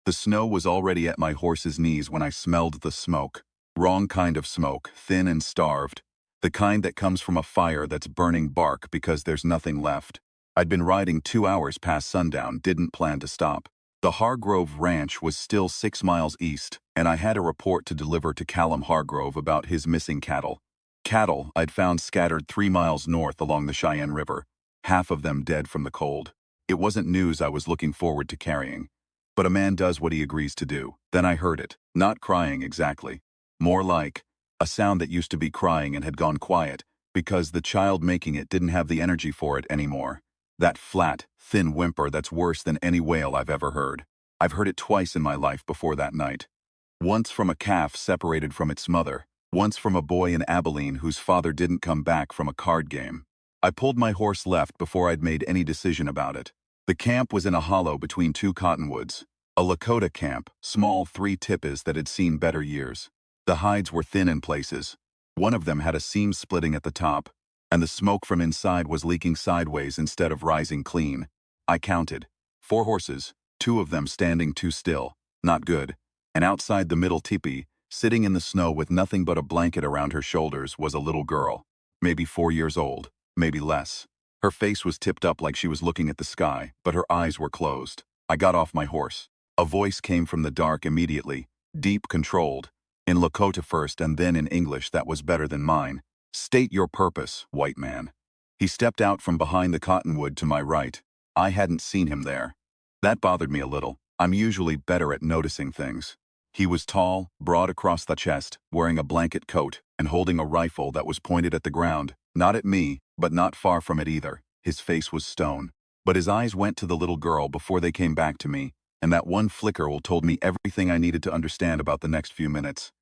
The snow was already at my horse's knees when I smelled the smoke. Wrong kind of smoke, thin and starved. The kind that comes from a fire that's burning bark because there's nothing left. I'd been riding 2 hours past sundown, didn't plan to stop. The Hargrove Ranch was still 6 miles east, and I had a report to deliver to Callum Hargrove about his missing cattle. Cattle I'd found scattered 3 miles north along the Cheyenne River, half of them dead from the cold. It wasn't news I was looking forward to carrying. But a man does what he agrees to do. Then I heard it, not crying exactly. More like a sound that used to be crying and had gone quiet, because the child making it didn't have the energy for it anymore. That flat, thin whimper that's worse than any wail I've ever heard. I've heard it twice in my life before that night. Once from a calf separated from its mother, once from a boy in Abilene whose father didn't come back from a card game. I pulled my horse left before I'd made any decision about it. The camp was in a hollow between 2 cottonwoods. A Lakota camp, small 3 tipis that had seen better years. The hides were thin in places. One of them had a seam splitting at the top, and the smoke from inside was leaking sideways instead of rising clean. I counted. 4 horses, 2 of them standing too still. Not good. And outside the middle teepee, sitting in the snow with nothing but a blanket around her shoulders, was a little girl. Maybe 4 years old, maybe less. Her face was tipped up like she was looking at the sky, but her eyes were closed. I got off my horse. A voice came from the dark immediately, deep, controlled. In Lakota first and then in English that was better than mine. "State your purpose, white man." He stepped out from behind the cottonwood to my right. I hadn't seen him there. That bothered me a little. I'm usually better at noticing things. He was tall, broad across the chest, wearing a blanket coat, and holding a rifle that was pointed at the ground, not at me, but not far from it either. His face was stone. But his eyes went to the little girl before they came back to me, and that one flicker told me everything I needed to understand about the next few minutes.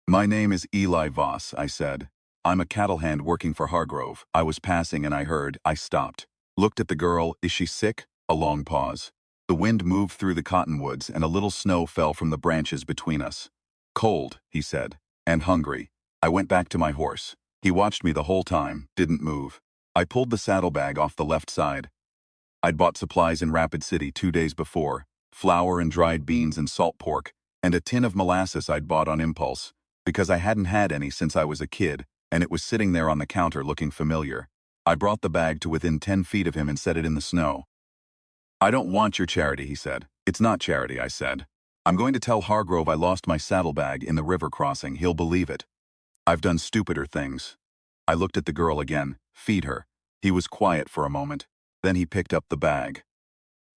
"My name is Eli Voss," I said. "I'm a cattle hand working for Hargrove. I was passing and I heard." I stopped. Looked at the girl. "Is she sick?" A long pause. The wind moved through the cottonwoods and a little snow fell from the branches between us. "Cold," he said, "and hungry." I went back to my horse. He watched me the whole time, didn't move. I pulled the saddlebag off the left side. I'd bought supplies in Rapid City 2 days before, flour and dried beans and salt pork, and a tin of molasses I'd bought on impulse, because I hadn't had any since I was a kid, and it was sitting there on the counter looking familiar. I brought the bag to within 10 feet of him and set it in the snow. "I don't want your charity," he said. "It's not charity," I said. "I'm going to tell Hargrove I lost my saddlebag in the river crossing. He'll believe it. I've done stupider things." I looked at the girl again. "Feed her." He was quiet for a moment. Then he picked up the bag.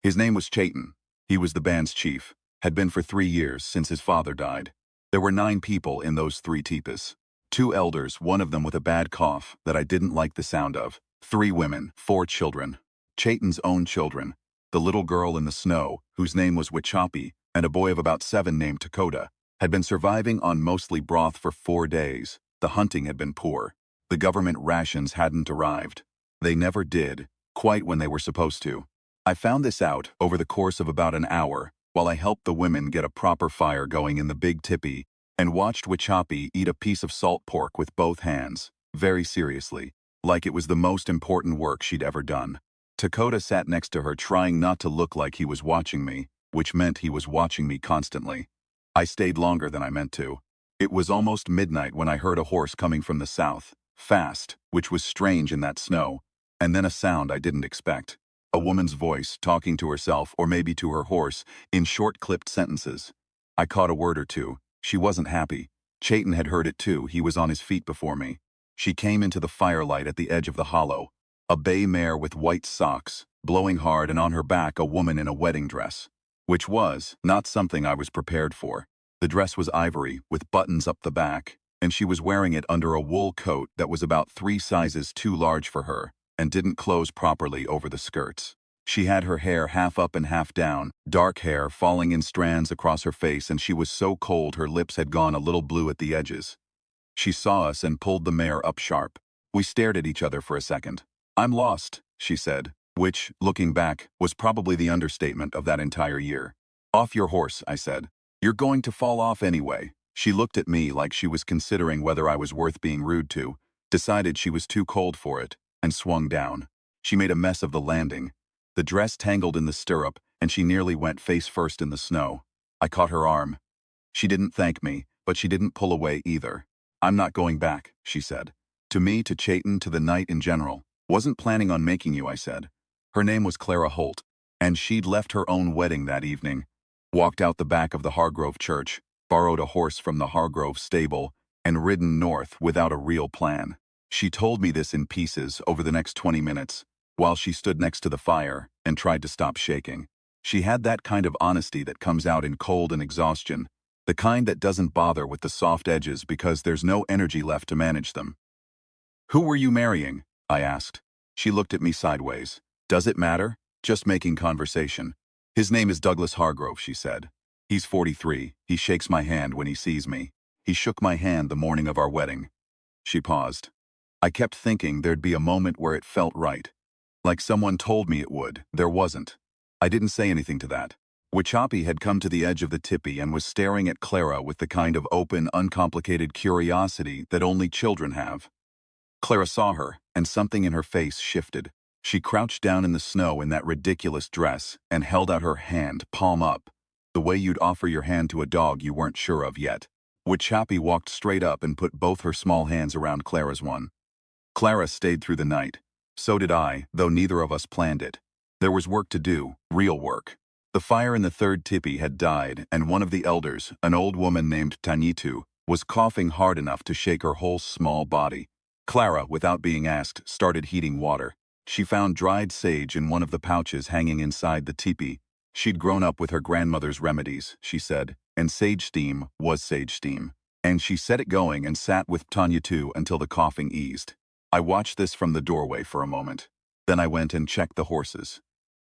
His name was Chayton. He was the band's chief. Had been for 3 years, since his father died. There were 9 people in those 3 teepees. 2 elders, one of them with a bad cough that I didn't like the sound of. 3 women, 4 children. Chayton's own children. The little girl in the snow, whose name was Wichapi, and a boy of about 7 named Dakota, had been surviving on mostly broth for 4 days. The hunting had been poor. The government rations hadn't arrived. They never did, quite when they were supposed to. I found this out over the course of about an hour, while I helped the women get a proper fire going in the big tipi, and watched Wichapi eat a piece of salt pork with both hands, very seriously, like it was the most important work she'd ever done. Dakota sat next to her, trying not to look like he was watching me, which meant he was watching me constantly. I stayed longer than I meant to. It was almost midnight when I heard a horse coming from the south, fast, which was strange in that snow, and then a sound I didn't expect. A woman's voice, talking to herself or maybe to her horse, in short clipped sentences. I caught a word or two. She wasn't happy. Chayton had heard it too. He was on his feet before me. She came into the firelight at the edge of the hollow. A bay mare with white socks, blowing hard, and on her back a woman in a wedding dress. Which was not something I was prepared for. The dress was ivory, with buttons up the back, and she was wearing it under a wool coat that was about 3 sizes too large for her, and didn't close properly over the skirts. She had her hair half up and half down, dark hair falling in strands across her face, and she was so cold her lips had gone a little blue at the edges. She saw us and pulled the mare up sharp. We stared at each other for a second. "I'm lost," she said, which, looking back, was probably the understatement of that entire year. "Off your horse," I said. "You're going to fall off anyway." She looked at me like she was considering whether I was worth being rude to, decided she was too cold for it, and swung down. She made a mess of the landing. The dress tangled in the stirrup, and she nearly went face first in the snow. I caught her arm. She didn't thank me, but she didn't pull away either. "I'm not going back," she said. "To me, to Chayton, to the night in general. Wasn't planning on making you," I said. Her name was Clara Holt, and she'd left her own wedding that evening. Walked out the back of the Hargrove church, borrowed a horse from the Hargrove stable, and ridden north without a real plan. She told me this in pieces over the next 20 minutes, while she stood next to the fire and tried to stop shaking. She had that kind of honesty that comes out in cold and exhaustion, the kind that doesn't bother with the soft edges because there's no energy left to manage them. "Who were you marrying?" I asked. She looked at me sideways. "Does it matter? Just making conversation." "His name is Douglas Hargrove," she said. "He's 43. He shakes my hand when he sees me. He shook my hand the morning of our wedding." She paused. I kept thinking there'd be a moment where it felt right. Like someone told me it would. There wasn't. I didn't say anything to that. Wichapi had come to the edge of the tipi and was staring at Clara with the kind of open, uncomplicated curiosity that only children have. Clara saw her, and something in her face shifted. She crouched down in the snow in that ridiculous dress and held out her hand, palm up, the way you'd offer your hand to a dog you weren't sure of yet. Wichapi walked straight up and put both her small hands around Clara's one. Clara stayed through the night. So did I, though neither of us planned it. There was work to do, real work. The fire in the third tipi had died, and one of the elders, an old woman named Tanitu, was coughing hard enough to shake her whole small body. Clara, without being asked, started heating water. She found dried sage in one of the pouches hanging inside the teepee. She'd grown up with her grandmother's remedies, she said, and sage steam was sage steam. And she set it going and sat with Tanya too until the coughing eased. I watched this from the doorway for a moment. Then I went and checked the horses.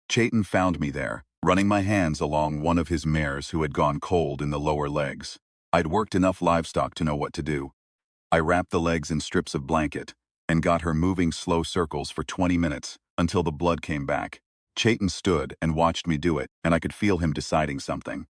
Chayton found me there, running my hands along one of his mares who had gone cold in the lower legs. I'd worked enough livestock to know what to do. I wrapped the legs in strips of blanket and got her moving slow circles for 20 minutes until the blood came back. Chayton stood and watched me do it, and I could feel him deciding something.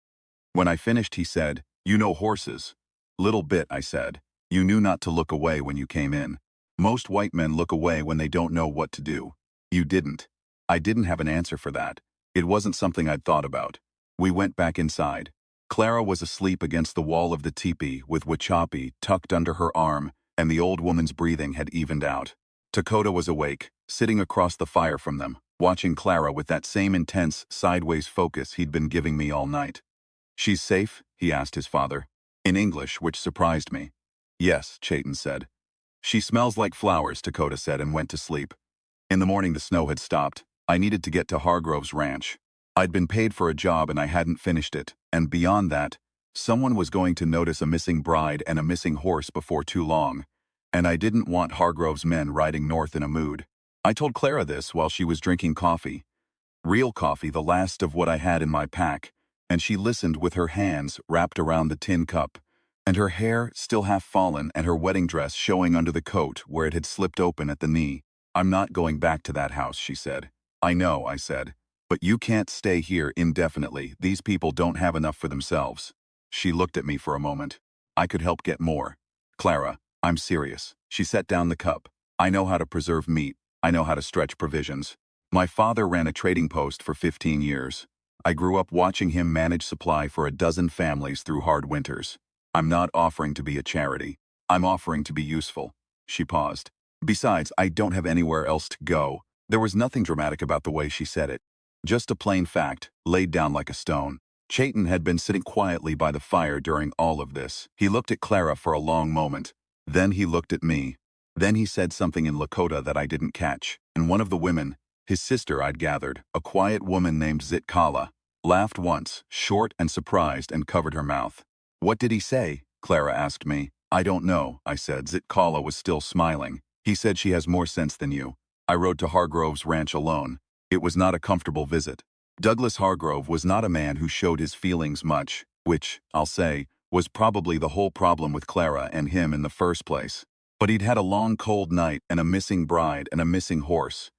When I finished, he said, "You know horses." "Little bit," I said. "You knew not to look away when you came in. Most white men look away when they don't know what to do. You didn't." I didn't have an answer for that. It wasn't something I'd thought about. We went back inside. Clara was asleep against the wall of the teepee with Wichapi tucked under her arm, and the old woman's breathing had evened out. Dakota was awake, sitting across the fire from them, watching Clara with that same intense, sideways focus he'd been giving me all night. "She's safe?" he asked his father, in English, which surprised me. "Yes," Chayton said. "She smells like flowers," Dakota said, and went to sleep. In the morning the snow had stopped. I needed to get to Hargrove's ranch. I'd been paid for a job and I hadn't finished it, and beyond that, someone was going to notice a missing bride and a missing horse before too long, and I didn't want Hargrove's men riding north in a mood. I told Clara this while she was drinking coffee. Real coffee, the last of what I had in my pack, and she listened with her hands wrapped around the tin cup, and her hair still half fallen and her wedding dress showing under the coat where it had slipped open at the knee. "I'm not going back to that house," she said. "I know," I said. "But you can't stay here indefinitely. These people don't have enough for themselves." She looked at me for a moment. "I could help get more." "Clara, I'm serious." She set down the cup. "I know how to preserve meat. I know how to stretch provisions. My father ran a trading post for 15 years. I grew up watching him manage supply for a dozen families through hard winters. I'm not offering to be a charity. I'm offering to be useful." She paused. "Besides, I don't have anywhere else to go." There was nothing dramatic about the way she said it. Just a plain fact, laid down like a stone. Chayton had been sitting quietly by the fire during all of this. He looked at Clara for a long moment. Then he looked at me. Then he said something in Lakota that I didn't catch, and one of the women, his sister I'd gathered, a quiet woman named Zitkala, laughed once, short and surprised, and covered her mouth. "What did he say?" Clara asked me. "I don't know," I said. Zitkala was still smiling. "He said she has more sense than you." I rode to Hargrove's ranch alone. It was not a comfortable visit. Douglas Hargrove was not a man who showed his feelings much, which, I'll say, was probably the whole problem with Clara and him in the first place. But he'd had a long cold night and a missing bride and a missing horse.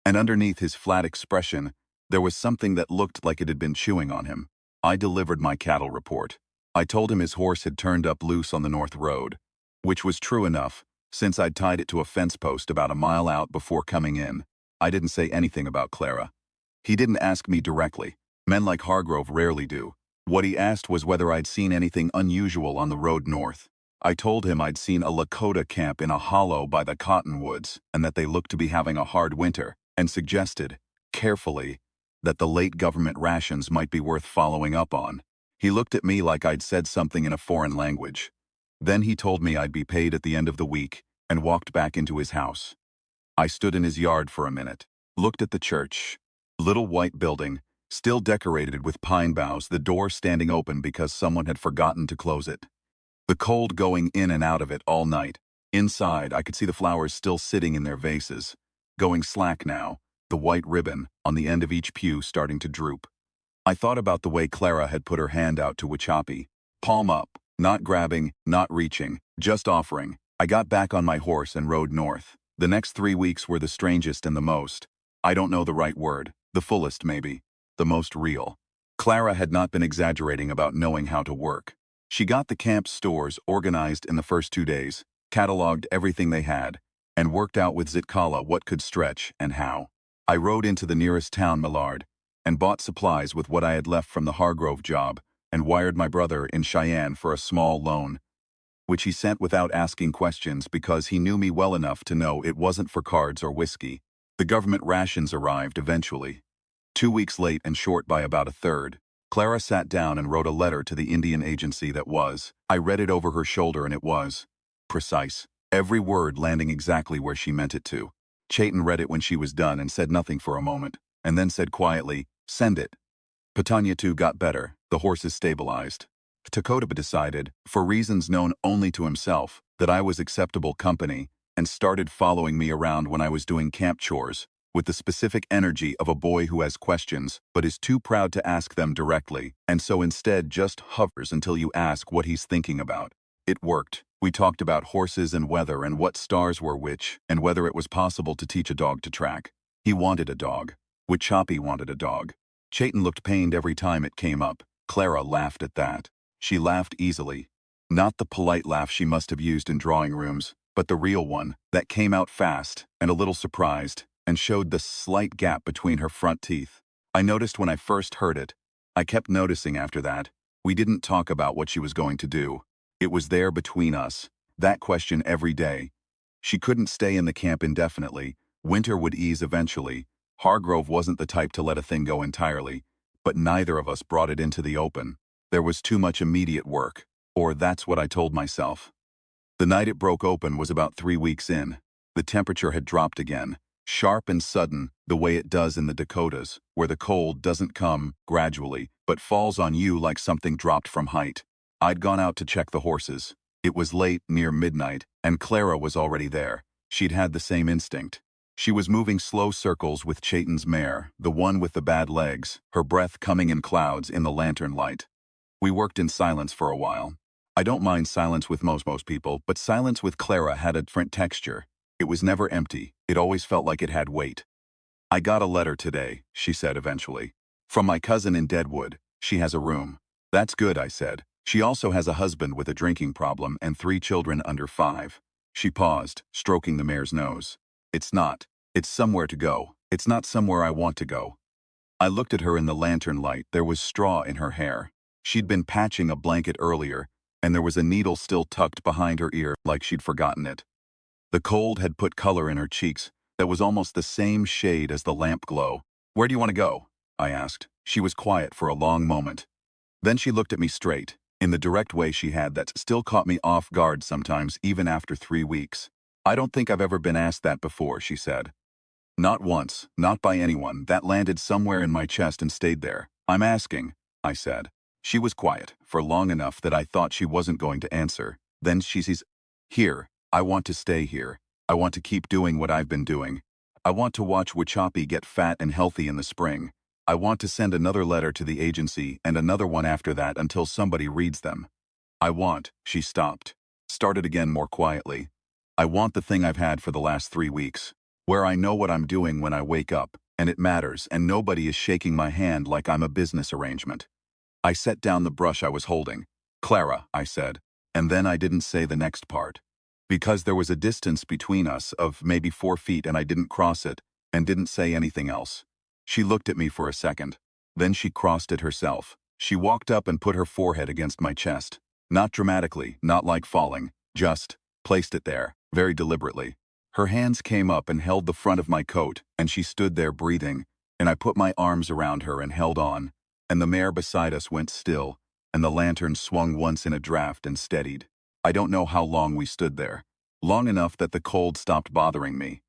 And underneath his flat expression, there was something that looked like it had been chewing on him. I delivered my cattle report. I told him his horse had turned up loose on the north road, which was true enough, since I'd tied it to a fence post about a mile out before coming in. I didn't say anything about Clara. He didn't ask me directly. Men like Hargrove rarely do. What he asked was whether I'd seen anything unusual on the road north. I told him I'd seen a Lakota camp in a hollow by the cottonwoods and that they looked to be having a hard winter, and suggested, carefully, that the late government rations might be worth following up on. He looked at me like I'd said something in a foreign language. Then he told me I'd be paid at the end of the week and walked back into his house. I stood in his yard for a minute, looked at the church. Little white building, still decorated with pine boughs, the door standing open because someone had forgotten to close it. The cold going in and out of it all night. Inside, I could see the flowers still sitting in their vases, going slack now, the white ribbon on the end of each pew starting to droop. I thought about the way Clara had put her hand out to Wachapi, palm up, not grabbing, not reaching, just offering. I got back on my horse and rode north. The next 3 weeks were the strangest and the most, I don't know the right word, the fullest maybe, the most real. Clara had not been exaggerating about knowing how to work. She got the camp stores organized in the first 2 days, cataloged everything they had, and worked out with Zitkala what could stretch and how. I rode into the nearest town, Millard, and bought supplies with what I had left from the Hargrove job, and wired my brother in Cheyenne for a small loan, which he sent without asking questions because he knew me well enough to know it wasn't for cards or whiskey. The government rations arrived eventually. 2 weeks late and short by about a third. Clara sat down and wrote a letter to the Indian agency that was. I read it over her shoulder and it was precise, every word landing exactly where she meant it to. Chayton read it when she was done and said nothing for a moment, and then said quietly, "Send it." Patanya too got better, the horses stabilized. Lakota decided, for reasons known only to himself, that I was acceptable company, and started following me around when I was doing camp chores, with the specific energy of a boy who has questions but is too proud to ask them directly, and so instead just hovers until you ask what he's thinking about. It worked. We talked about horses and weather and what stars were which, and whether it was possible to teach a dog to track. He wanted a dog. Wachapi wanted a dog. Chayton looked pained every time it came up. Clara laughed at that. She laughed easily. Not the polite laugh she must have used in drawing rooms, but the real one, that came out fast and a little surprised, and showed the slight gap between her front teeth. I noticed when I first heard it. I kept noticing after that. We didn't talk about what she was going to do. It was there between us. That question every day. She couldn't stay in the camp indefinitely. Winter would ease eventually. Hargrove wasn't the type to let a thing go entirely, but neither of us brought it into the open. There was too much immediate work, or that's what I told myself. The night it broke open was about 3 weeks in. The temperature had dropped again, sharp and sudden, the way it does in the Dakotas, where the cold doesn't come gradually, but falls on you like something dropped from height. I'd gone out to check the horses. It was late, near midnight, and Clara was already there. She'd had the same instinct. She was moving slow circles with Chayton's mare, the one with the bad legs, her breath coming in clouds in the lantern light. We worked in silence for a while. I don't mind silence with most people, but silence with Clara had a different texture. It was never empty. It always felt like it had weight. "I got a letter today," she said eventually. "From my cousin in Deadwood. She has a room." "That's good," I said. "She also has a husband with a drinking problem and 3 children under 5. She paused, stroking the mare's nose. "It's not. It's somewhere to go. It's not somewhere I want to go." I looked at her in the lantern light. There was straw in her hair. She'd been patching a blanket earlier, and there was a needle still tucked behind her ear like she'd forgotten it. The cold had put color in her cheeks that was almost the same shade as the lamp glow. "Where do you want to go?" I asked. She was quiet for a long moment. Then she looked at me straight, in the direct way she had that still caught me off guard sometimes even after 3 weeks. "I don't think I've ever been asked that before," she said. "Not once, not by anyone. That landed somewhere in my chest and stayed there. I'm asking," I said. She was quiet for long enough that I thought she wasn't going to answer. Then she says, "Here, I want to stay here. I want to keep doing what I've been doing. I want to watch Wachapi get fat and healthy in the spring. I want to send another letter to the agency and another one after that until somebody reads them. I want," she stopped, started again more quietly. "I want the thing I've had for the last 3 weeks, where I know what I'm doing when I wake up, and it matters, and nobody is shaking my hand like I'm a business arrangement." I set down the brush I was holding. "Clara," I said, and then I didn't say the next part. Because there was a distance between us of maybe 4 feet and I didn't cross it, and didn't say anything else. She looked at me for a second. Then she crossed it herself. She walked up and put her forehead against my chest. Not dramatically, not like falling, just placed it there, very deliberately. Her hands came up and held the front of my coat, and she stood there breathing, and I put my arms around her and held on, and the mare beside us went still, and the lantern swung once in a draft and steadied. I don't know how long we stood there. Long enough that the cold stopped bothering me.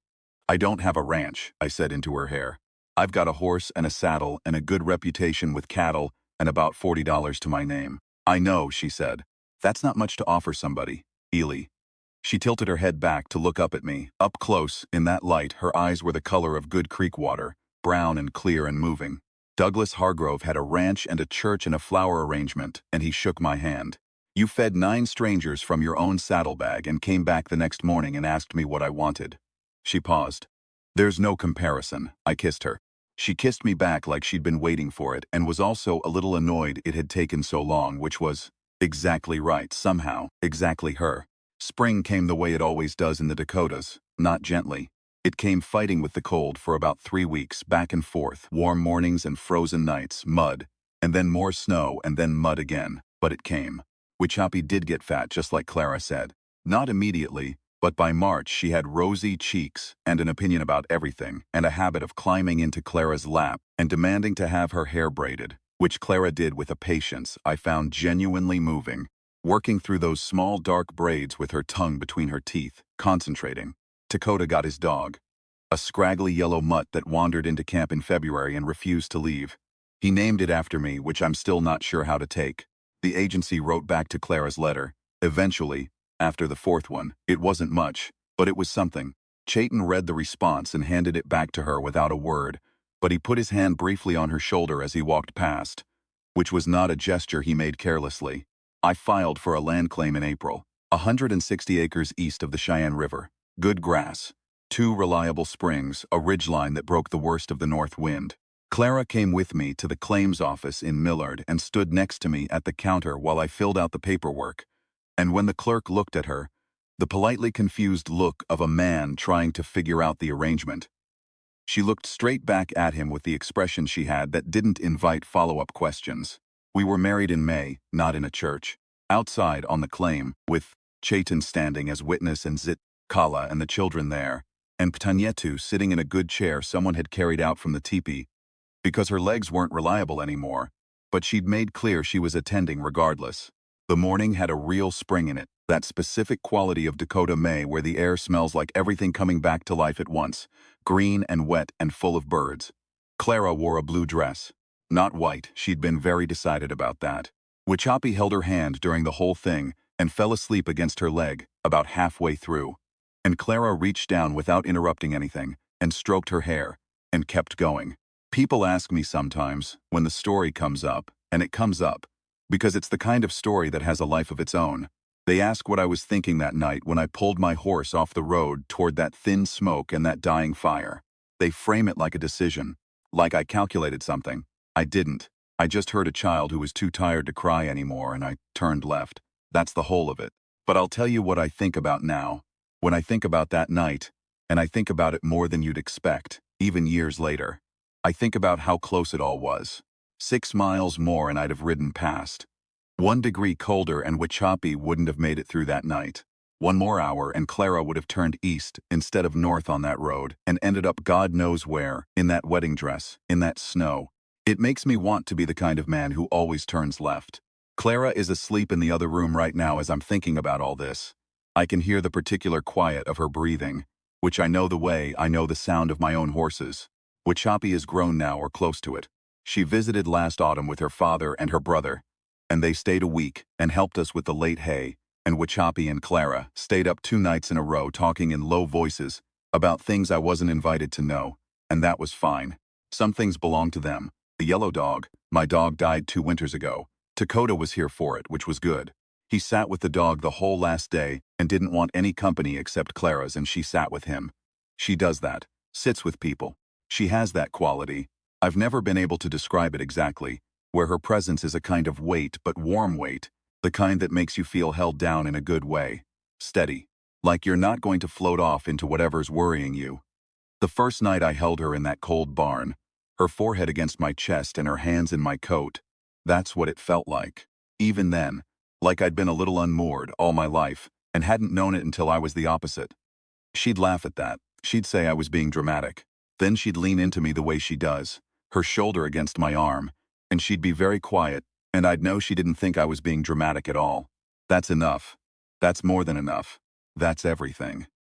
"I don't have a ranch," I said into her hair. "I've got a horse and a saddle and a good reputation with cattle and about $40 to my name." "I know," she said. "That's not much to offer somebody, Ely." She tilted her head back to look up at me. Up close, in that light, her eyes were the color of good creek water, brown and clear and moving. Douglas Hargrove had a ranch and a church and a flower arrangement, and he shook my hand. "You fed 9 strangers from your own saddlebag and came back the next morning and asked me what I wanted." She paused. "There's no comparison." I kissed her. She kissed me back like she'd been waiting for it and was also a little annoyed it had taken so long, which was exactly right, somehow, exactly her. Spring came the way it always does in the Dakotas, not gently. It came fighting with the cold for about 3 weeks, back and forth, warm mornings and frozen nights, mud, and then more snow and then mud again, but it came. Wichapi did get fat, just like Clara said. Not immediately, but by March she had rosy cheeks and an opinion about everything, and a habit of climbing into Clara's lap and demanding to have her hair braided, which Clara did with a patience I found genuinely moving, working through those small dark braids with her tongue between her teeth, concentrating. Dakota got his dog, a scraggly yellow mutt that wandered into camp in February and refused to leave. He named it after me, which I'm still not sure how to take. The agency wrote back to Clara's letter. Eventually, after the 4th one, it wasn't much, but it was something. Chayton read the response and handed it back to her without a word, but he put his hand briefly on her shoulder as he walked past, which was not a gesture he made carelessly. I filed for a land claim in April, 160 acres east of the Cheyenne River. Good grass, 2 reliable springs, a ridgeline that broke the worst of the north wind. Clara came with me to the claims office in Millard and stood next to me at the counter while I filled out the paperwork. And when the clerk looked at her, the politely confused look of a man trying to figure out the arrangement, she looked straight back at him with the expression she had that didn't invite follow-up questions. We were married in May, not in a church. Outside on the claim, with Chayton standing as witness and Zit, Kala and the children there, and Ptanyetu sitting in a good chair someone had carried out from the teepee, because her legs weren't reliable anymore, but she'd made clear she was attending regardless. The morning had a real spring in it, that specific quality of Dakota May where the air smells like everything coming back to life at once, green and wet and full of birds. Clara wore a blue dress. Not white, she'd been very decided about that. Wichapi held her hand during the whole thing and fell asleep against her leg, about halfway through. And Clara reached down without interrupting anything, and stroked her hair, and kept going. People ask me sometimes, when the story comes up, and it comes up, because it's the kind of story that has a life of its own. They ask what I was thinking that night when I pulled my horse off the road toward that thin smoke and that dying fire. They frame it like a decision, like I calculated something. I didn't. I just heard a child who was too tired to cry anymore and I turned left. That's the whole of it. But I'll tell you what I think about now. When I think about that night, and I think about it more than you'd expect, even years later. I think about how close it all was. 6 miles more and I'd have ridden past. 1 degree colder and Wichapi wouldn't have made it through that night. 1 more hour and Clara would have turned east instead of north on that road and ended up God knows where, in that wedding dress, in that snow. It makes me want to be the kind of man who always turns left. Clara is asleep in the other room right now as I'm thinking about all this. I can hear the particular quiet of her breathing, which I know the way I know the sound of my own horses. Wichapi is grown now or close to it. She visited last autumn with her father and her brother, and they stayed a week and helped us with the late hay, and Wichapi and Clara stayed up 2 nights in a row talking in low voices about things I wasn't invited to know, and that was fine. Some things belonged to them. The yellow dog, my dog died 2 winters ago. Dakota was here for it, which was good. He sat with the dog the whole last day and didn't want any company except Clara's, and she sat with him. She does that, sits with people. She has that quality. I've never been able to describe it exactly, where her presence is a kind of weight, but warm weight, the kind that makes you feel held down in a good way. Steady. Like you're not going to float off into whatever's worrying you. The first night I held her in that cold barn, her forehead against my chest and her hands in my coat. That's what it felt like. Even then, like I'd been a little unmoored all my life and hadn't known it until I was the opposite. She'd laugh at that. She'd say I was being dramatic. Then she'd lean into me the way she does, her shoulder against my arm, and she'd be very quiet, and I'd know she didn't think I was being dramatic at all. That's enough. That's more than enough. That's everything.